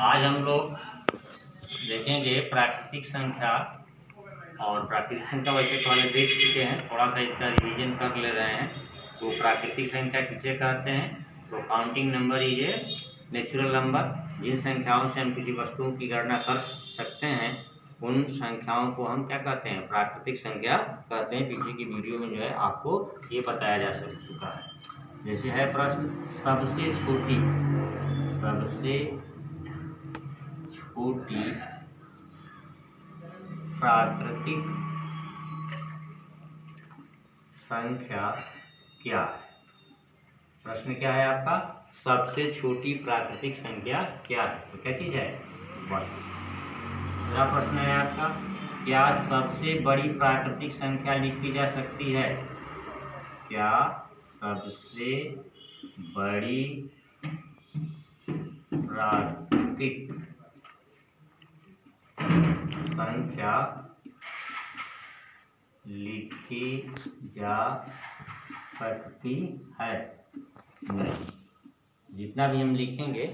आज हम लोग देखेंगे प्राकृतिक संख्या। और प्राकृतिक संख्या वैसे पहले देख चुके हैं, थोड़ा सा इसका रिवीजन कर ले रहे हैं। तो प्राकृतिक संख्या किसे कहते हैं? तो counting number is a natural number. जिन संख्याओं से हम किसी वस्तु की गणना कर सकते हैं उन संख्याओं को हम क्या कहते हैं? प्राकृतिक संख्या कहते हैं। पीछे की वीडियो में जो है आपको ये बताया जा चुका है। जैसे है प्रश्न, सबसे छोटी प्राकृतिक संख्या क्या है? प्रश्न क्या है आपका? सबसे छोटी प्राकृतिक संख्या क्या है? तो क्या चीज है? 1। दूसरा प्रश्न है आपका, क्या सबसे बड़ी प्राकृतिक संख्या लिखी जा सकती है? क्या सबसे बड़ी प्राकृतिक संख्या लिखी जा सकती है? नहीं। जितना भी हम लिखेंगे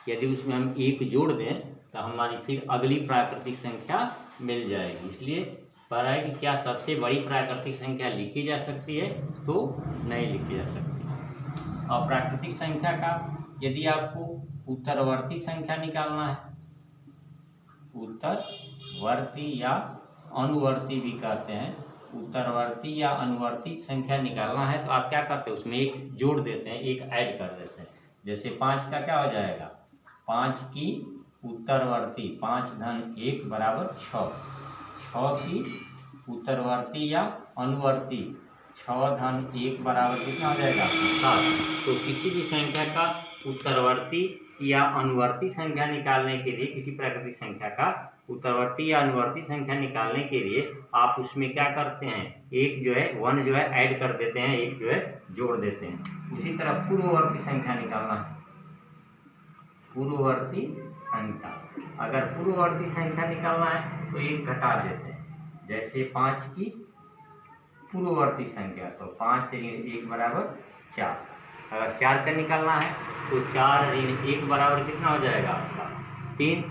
यदि उसमें हम 1 जोड़ दें तो हमारी फिर अगली प्राकृतिक संख्या मिल जाएगी। इसलिए पढ़ा है कि क्या सबसे बड़ी प्राकृतिक संख्या लिखी जा सकती है? तो नहीं लिखी जा सकती। और प्राकृतिक संख्या का यदि आपको उत्तरवर्ती संख्या निकालना है, उत्तरवर्ती या अनुवर्ती भी कहते हैं, उत्तरवर्ती या अनुवर्ती संख्या निकालना है तो आप क्या करते हैं? उसमें 1 जोड़ देते हैं, 1 ऐड कर देते हैं। जैसे 5 का क्या हो जाएगा? 5 की उत्तरवर्ती 5 धन 1 बराबर 6। 6 की उत्तरवर्ती या अनुवर्ती 6 धन 1 बराबर कितना हो जाएगा? 7। तो किसी भी संख्या का उत्तरवर्ती या अनुवर्ती संख्या निकालने के लिए, किसी प्राकृतिक संख्या का उत्तरवर्ती या अनुवर्ती संख्या निकालने के लिए आप उसमें क्या करते हैं? 1 जो है 1 जो है ऐड कर देते हैं, 1 जो है जोड़ देते हैं। उसी तरह पूर्ववर्ती संख्या निकालना है, पूर्ववर्ती संख्या, अगर पूर्ववर्ती संख्या निकालना है तो 1 घटा देते हैं। जैसे 5 की पूर्ववर्ती संख्या तो 5 ऋण 1 बराबर 4। अगर 4 का निकालना है तो 4 ऋण 1 बराबर कितना हो जाएगा आपका? 3।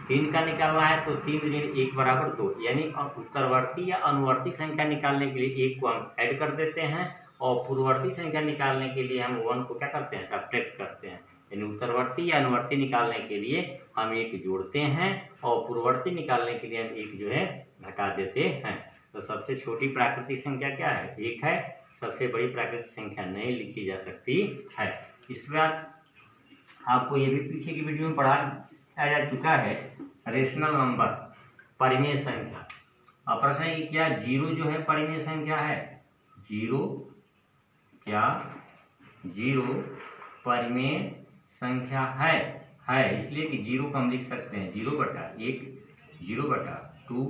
3 का निकालना है तो 3 ऋण 1 बराबर 2। यानी उत्तरवर्ती या अनुवर्ती संख्या निकालने के लिए 1 को हम ऐड कर देते हैं और पूर्ववर्ती संख्या निकालने के लिए हम 1 को क्या करते हैं? सब्ट्रैक्ट करते हैं। यानी उत्तरवर्ती या अनुवर्ती निकालने के लिए हम 1 जोड़ते हैं और पूर्ववर्ती निकालने के लिए हम 1 जो है घटा देते हैं। तो सबसे छोटी प्राकृतिक संख्या क्या है? 1 है। सबसे बड़ी प्राकृतिक संख्या नहीं लिखी जा सकती है। इस बार आपको ये भी पीछे की वीडियो में पढ़ाया जा चुका है, रेशनल नंबर, परिमेय संख्या। अब प्रश्न है कि क्या 0 जो है परिमेय संख्या है? 0 क्या 0 परिमेय संख्या है? इसलिए कि 0 को हम लिख सकते हैं 0/1, 0/2,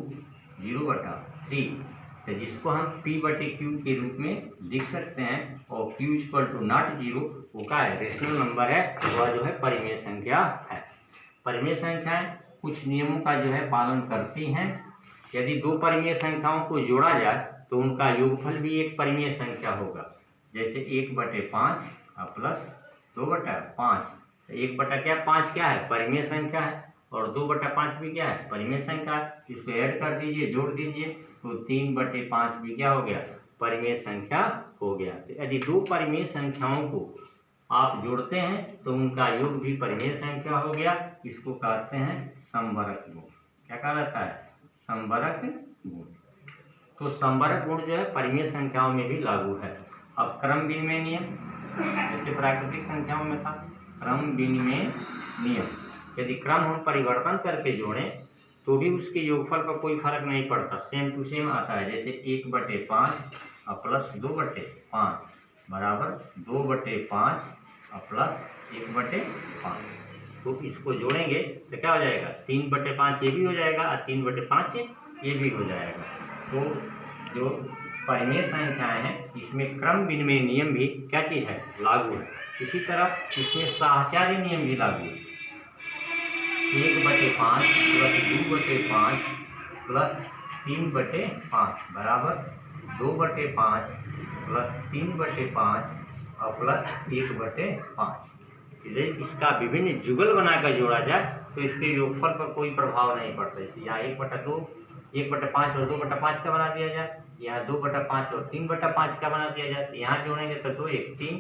0/3, तो जिसको हम P/Q के रूप में लिख सकते हैं। और Q = not 0 वो क्या है? रेशनल नंबर है, वह जो है परिमेय संख्या है। परिमेय संख्याएं कुछ नियमों का जो है पालन करती हैं। यदि 2 परिमेय संख्याओं को जोड़ा जाए तो उनका योगफल भी एक परिमेय संख्या होगा। जैसे 1/5 प्लस 2/5। 1/5 क्या है? परिमेय संख्या है और 2/5 भी क्या है? परिमेय संख्या है। इसको ऐड कर दीजिए, जोड़ दीजिए तो 3/5 भी क्या हो गया? परिमेय संख्या हो गया। तो यदि 2 परिमेय संख्याओं को आप जोड़ते हैं तो उनका योग भी परिमेय संख्या हो गया। इसको कहते हैं समवरक गुण। क्या कहा जाता है? समवरक गुण। तो समवरक गुण जो है परिमेय संख्याओं में भी लागू है। अब क्रम विनिमय नियम, जैसे प्राकृतिक संख्याओं में था क्रम विनिमय नियम, यदि क्रम हम परिवर्तन करके जोड़ें तो भी उसके योगफल पर कोई फर्क नहीं पड़ता, सेम टू सेम आता है। जैसे 1/5 प्लस 2/5 बराबर 2/5 प्लस 1/5। तो इसको जोड़ेंगे तो क्या हो जाएगा? 3/5 ये भी हो जाएगा और 3/5 ये भी हो जाएगा। तो जो परिमेय संख्याएं हैं इसमें क्रम विनिमय नियम भी क्या चीज़ है? लागू है। इसी तरह इसमें साहचर्य नियम भी लागू है। 1/5 प्लस 2/5 प्लस 3/5 बराबर 2/5 प्लस 3/5 और प्लस 1/5। यदि इसका विभिन्न जुगल बनाकर जोड़ा जाए तो इसके योगफल पर कोई प्रभाव नहीं पड़ता। इसे यहाँ 1/2, 1/5 और 2/5 का बना दिया जाए, यहाँ 2/5 और 3/5 का बना दिया जाए। यहाँ जोड़ेंगे तो 2 1 3,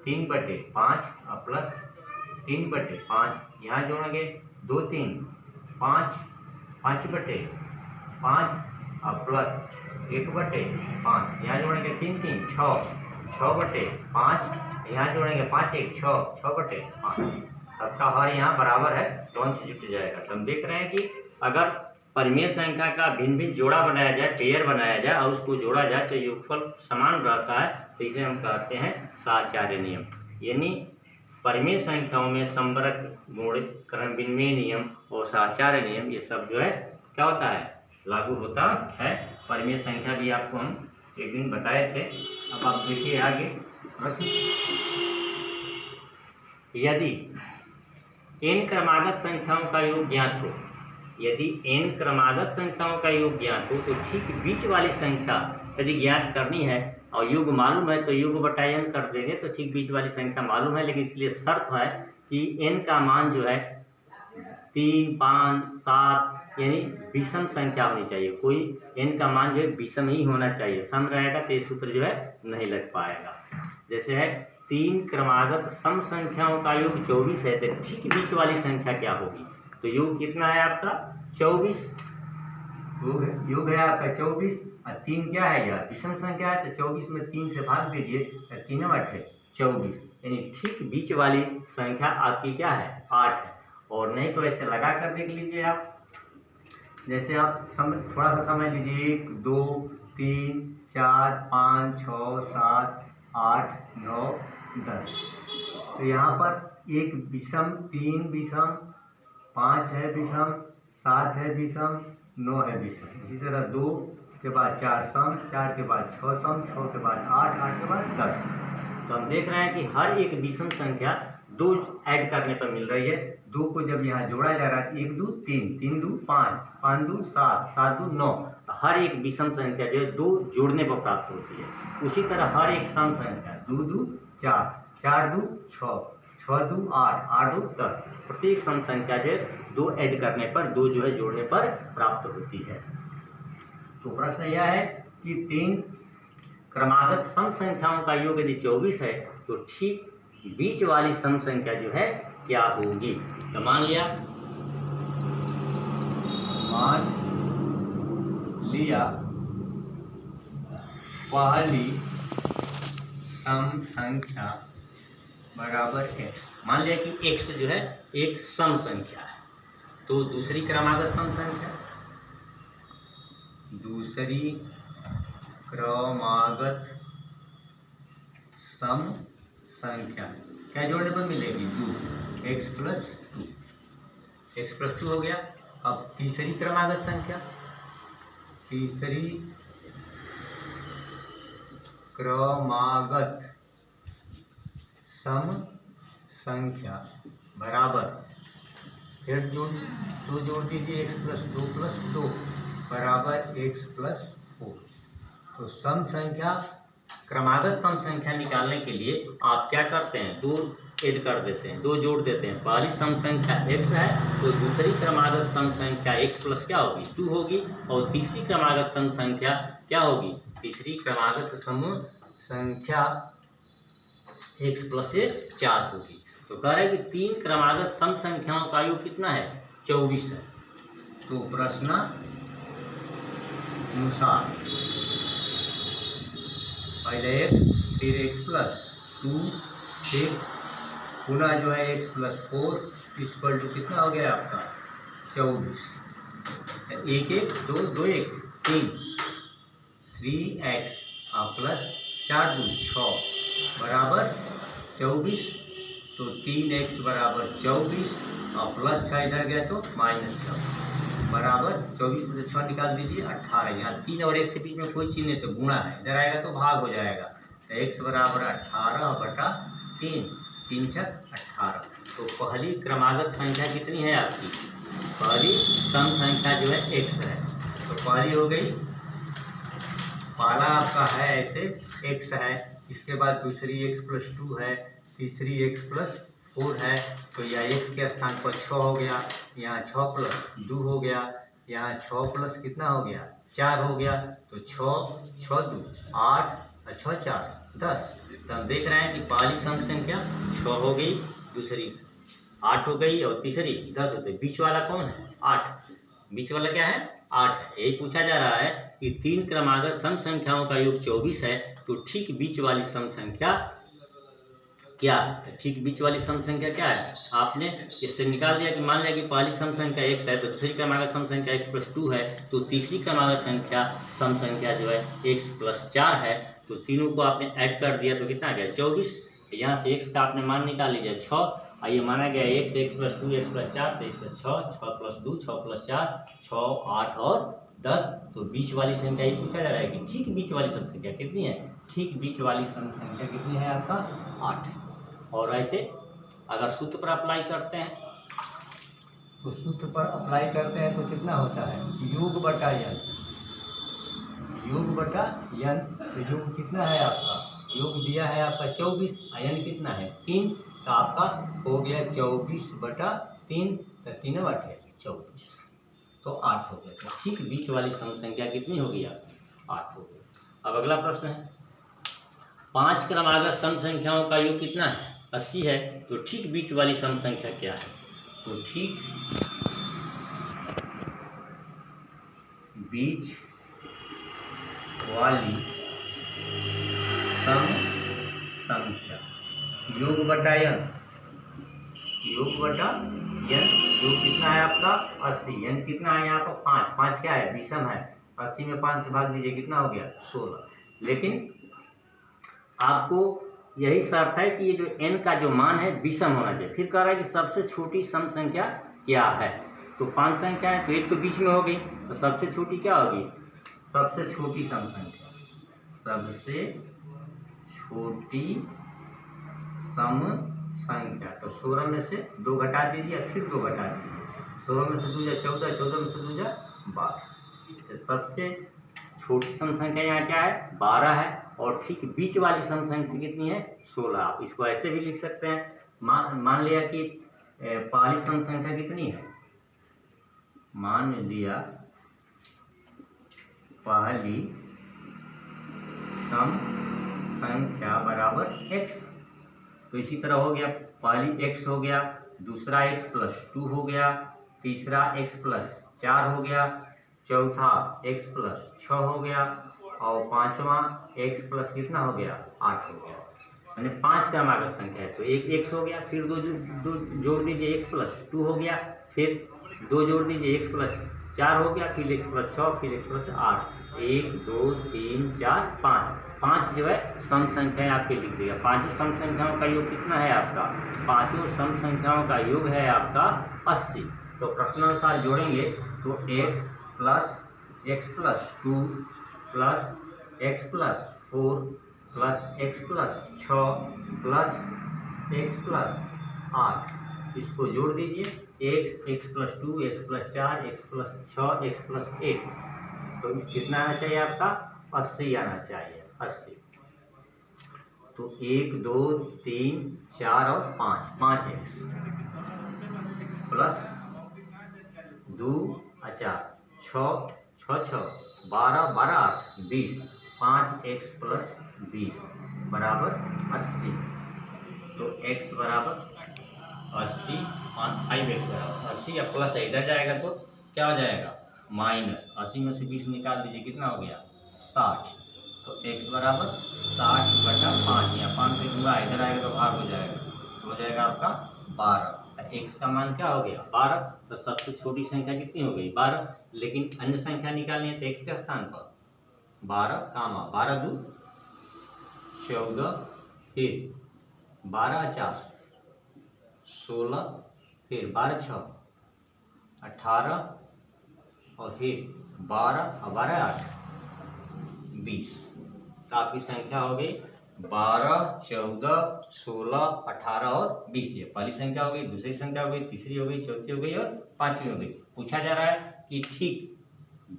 3/5 और प्लस 3/5, यहाँ जोड़ेंगे 2 3 5, 5/5 और प्लस 1/5, यहाँ जोड़ेंगे 3 3 6, 6/5, यहाँ जोड़ेंगे 5 1 6, 6/5। सबका हर यहाँ बराबर है, दोनों से जुट जाएगा। तो हम देख रहे हैं कि अगर परिमेय संख्या का भिन्न भिन्न जोड़ा बनाया जाए, पेयर बनाया जाए और उसको जोड़ा जाए तो योगफल समान रहता है, तो इसे हम कहते हैं साहचर्य नियम। यानी परिमेय संख्याओं में संवरक गुण, क्रम विनिमय नियम और साहचर्य नियम ये सब जो है क्या होता है, लागू होता है। परिमेय संख्या भी आपको हम एक दिन बताए थे। अब आप देखिए आगे प्रश्न, यदि n क्रमागत संख्याओं का योग ज्ञात हो, यदि n क्रमागत संख्याओं का योग ज्ञात हो तो ठीक बीच वाली संख्या यदि ज्ञात करनी है और योग मालूम है तो योग बटा n कर देंगे तो ठीक बीच वाली संख्या मालूम है, लेकिन इसलिए शर्त है कि n का मान जो है 3 5 7 यानी विषम संख्या होनी चाहिए। कोई n का मान जो है विषम ही होना चाहिए, सम रहेगा तो इस सूत्र जो है नहीं लग पाएगा। जैसे है 3 क्रमागत सम संख्याओं का योग 24 है तो ठीक बीच वाली संख्या क्या होगी, तो योग कितना है आपका 24, योग है आपका 24 और 3 क्या है यार विषम संख्या है, तो 24 में 3 से भाग दीजिए तो 3 8 24, यानी ठीक बीच वाली संख्या आपकी क्या है 8 है। और नहीं तो ऐसे लगा कर देख लीजिए आप, जैसे आप थोड़ा सा समझ लीजिए 1 2 3 4 5 6 7 8 9 10, तो यहाँ पर एक विषम 3 विषम 5 है विषम 7 है विषम 9 है विषम। इसी तरह 2 के बाद 4 सम, 4 के बाद 6 सम, 6 के बाद 8, 8 के बाद 10। तो हम देख रहे हैं कि हर एक विषम संख्या 2 ऐड करने पर मिल रही है। 2 को जब यहाँ जोड़ा जा रहा है 1 2 3, 3 2 5, 5 2 7, 7 2 9, हर एक विषम संख्या जो है 2 जोड़ने पर प्राप्त होती है। उसी तरह हर एक सम संख्या 2 2 4, 4 2 6, 6 2 8, 8 2 10, प्रत्येक सम संख्या जो है 2 ऐड करने पर 2 जो है जोड़ने पर प्राप्त होती है। तो प्रश्न यह है कि 3 क्रमागत सम संख्याओं का योग यदि 24 है तो ठीक बीच वाली सम संख्या जो है क्या होगी। तो मान लिया पहली सम संख्या बराबर x, मान लिया कि x जो है एक सम संख्या है, तो दूसरी क्रमागत सम संख्या, दूसरी क्रमागत सम संख्या क्या जोड़ने पर मिलेगी 2, x प्लस 2, x प्लस 2 हो गया। अब तीसरी क्रमागत संख्या, तीसरी क्रमागत सम संख्या बराबर, फिर जोड़ दीजिए x प्लस 2 प्लस 2 बराबर x प्लस 4। तो सम संख्या क्रमागत सम संख्या निकालने के लिए आप क्या करते हैं 2 ऐड कर देते हैं, 2 जोड़ देते हैं। पहली सम संख्या x है तो दूसरी क्रमागत सम संख्या x प्लस क्या होगी 2 होगी, और तीसरी क्रमागत सम संख्या क्या होगी, तीसरी क्रमागत सम संख्या x प्लस 4 होगी। तो कह रहे हैं कि 3 क्रमागत सम संख्याओं का योग कितना है 24 है। तो प्रश्न अनुसार पहले x फिर x प्लस 2 फिर पुनः जो है x प्लस 4 इक्वल टू कितना हो गया आपका 24, 1 1 2 2 1 3, 3x प्लस 4 2 6 बराबर 24। तो 3x बराबर 24 और प्लस 6 इधर गया तो -6 बराबर 24 में से 6 निकाल दीजिए 18। यहाँ 3 और 1 से बीच में कोई चीज़ नहीं तो गुणा है, इधर आएगा तो भाग हो जाएगा। तो x बराबर 18/3, 3 छक 18। तो पहली क्रमागत संख्या कितनी है आपकी, पहली सम संख्या जो है x है, तो पहली हो गई, पहला आपका है ऐसे x है, इसके बाद दूसरी x प्लस 2 है, तीसरी x प्लस 4 है तो यह x के स्थान पर 6 हो गया, यहाँ 6 प्लस 2 हो गया, यहाँ 6 प्लस कितना हो गया 4 हो गया, तो 6 6 2 8 और 6 4 10। तो हम देख रहे हैं कि पहली सम संख्या 6 हो गई, दूसरी 8 हो गई और तीसरी 10 होती है। बीच वाला कौन है 8, बीच वाला क्या है 8 है। यही पूछा जा रहा है कि 3 क्रमागत सम संख्याओं का योग 24 है, तो ठीक बीच वाली सम संख्या क्या है? ठीक बीच वाली सम संख्या क्या है? आपने इससे निकाल दिया कि मान लिया कि पहली सम संख्या x है तो दूसरी क्रमागत सम संख्या x + 2 है, तो तीसरी क्रमागत सम संख्या जो है x + 4 है। तो तीनों को आपने ऐड कर दिया तो कितना आ गया 24। यहाँ से x का आपने मान निकाल लीजिए 6, और ये माना गया x + 2 x + 4, तो इसमें 6 + 2 6 + 4 6 8 और 10। तो बीच वाली संख्या ये पूछा जा रहा है कि ठीक बीच वाली सम संख्या कितनी है? ठीक बीच वाली सम संख्या कितनी है आपका 8 है। और ऐसे अगर सूत्र पर अप्लाई करते हैं तो सूत्र पर अप्लाई करते हैं तो कितना होता है योग बटा n, योग बटा n। तो योग कितना है आपका, योग दिया है आपका 24, n कितना है 3, तो आपका हो गया 24/3, तो 3 × 8 24, तो 8 हो गया। तो ठीक बीच वाली सम संख्या कितनी हो गई 8 हो गई। अब अगला प्रश्न है 5 क्रमागत सम संख्याओं का योग कितना है 80 है, तो ठीक बीच वाली सम संख्या क्या है? तो ठीक बीच वाली सम संख्या योग बटा n, योग बटा n। योग कितना है आपका 80, n कितना है यहाँ पर 5, 5 क्या है विषम है, 80 में 5 से भाग दीजिए कितना हो गया 16। लेकिन आपको यही शर्त है कि ये जो n का जो मान है विषम होना चाहिए। फिर कह रहा है कि सबसे छोटी सम संख्या क्या है, तो 5 संख्या है तो एक तो बीच में हो गई, तो सबसे छोटी क्या होगी, सबसे छोटी सम संख्या, सबसे छोटी सम संख्या। तो 16 में से 2 घटा दीजिए, फिर 2 घटा दीजिए, 16 में से 2 × 14, 14 में से 2 × 12। तो सबसे छोटी सम संख्या यहाँ क्या है 12 है, और ठीक बीच वाली सम संख्या कितनी है 16। आप इसको ऐसे भी लिख सकते हैं, मान लिया कि पहली सम संख्या कितनी है, मान लिया पहली सम संख्या बराबर x, तो इसी तरह हो गया पहली x हो गया, दूसरा x + 2 हो गया, तीसरा x + 4 हो गया, चौथा x + 6 हो गया, और पांचवा x + कितना हो गया 8 हो गया। यानी 5 क्रमागत संख्या है तो एक x हो गया, फिर दो जोड़ दीजिए x + 2 हो गया, फिर 2 जोड़ दीजिए x + 4 हो गया, फिर x + 6, फिर x + 8, 1 2 3 4 5 जो है सम संख्या आपके लिख दिया। पांचों सम संख्याओं का योग कितना है आपका, पांचों सम संख्याओं का योग है आपका 80। तो प्रश्नानुसार जोड़ेंगे तो x + 2 + x + 4 + x + 6 + x + 8, इसको जोड़ दीजिए x + 2 x + 4 x + 6 x + 1, तो कितना आना चाहिए आपका 80 आना चाहिए 80। तो 1 2 3 4 और 5x + 2 4 6 6 6 12 12 8 20, 5x + 20 बराबर 80। तो x बराबर 80 और 5x बराबर 80, या प्लस इधर जाएगा तो क्या हो जाएगा -80 में से 20 निकाल दीजिए कितना हो गया 60। तो x बराबर 60/5, या 5 से पूरा इधर आएगा तो भाग हो जाएगा, तो हो जाएगा आपका 12। x का मान क्या हो गया 12, तो सबसे छोटी संख्या कितनी हो गई 12। लेकिन अन्य संख्या निकालनी है तो x के स्थान पर 12 12 2 14, फिर 12 4 16, फिर 12 6 18, और फिर 12 और 12 8 20। तो आपकी संख्या हो गई 12 14 16 18 और 20। ये पहली संख्या हो गई, दूसरी संख्या हो गई, तीसरी हो गई, चौथी हो गई और पांचवी हो गई। पूछा जा रहा है कि ठीक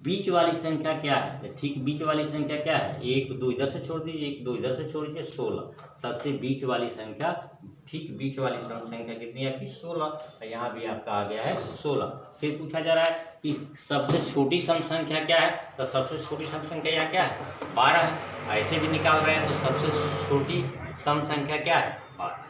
बीच वाली संख्या क्या है, तो ठीक बीच वाली संख्या क्या है 1 2 इधर से छोड़ दीजिए, 1 2 इधर से छोड़ दीजिए 16। सबसे बीच वाली संख्या ठीक बीच वाली सम संख्या कितनी है आपकी 16। यहाँ भी आपका आ गया है 16। फिर पूछा जा रहा है कि सबसे छोटी सम संख्या क्या है, तो सबसे छोटी सम संख्या यहाँ क्या है 12 है। ऐसे भी निकाल रहे हैं तो सबसे छोटी सम संख्या क्या है 12।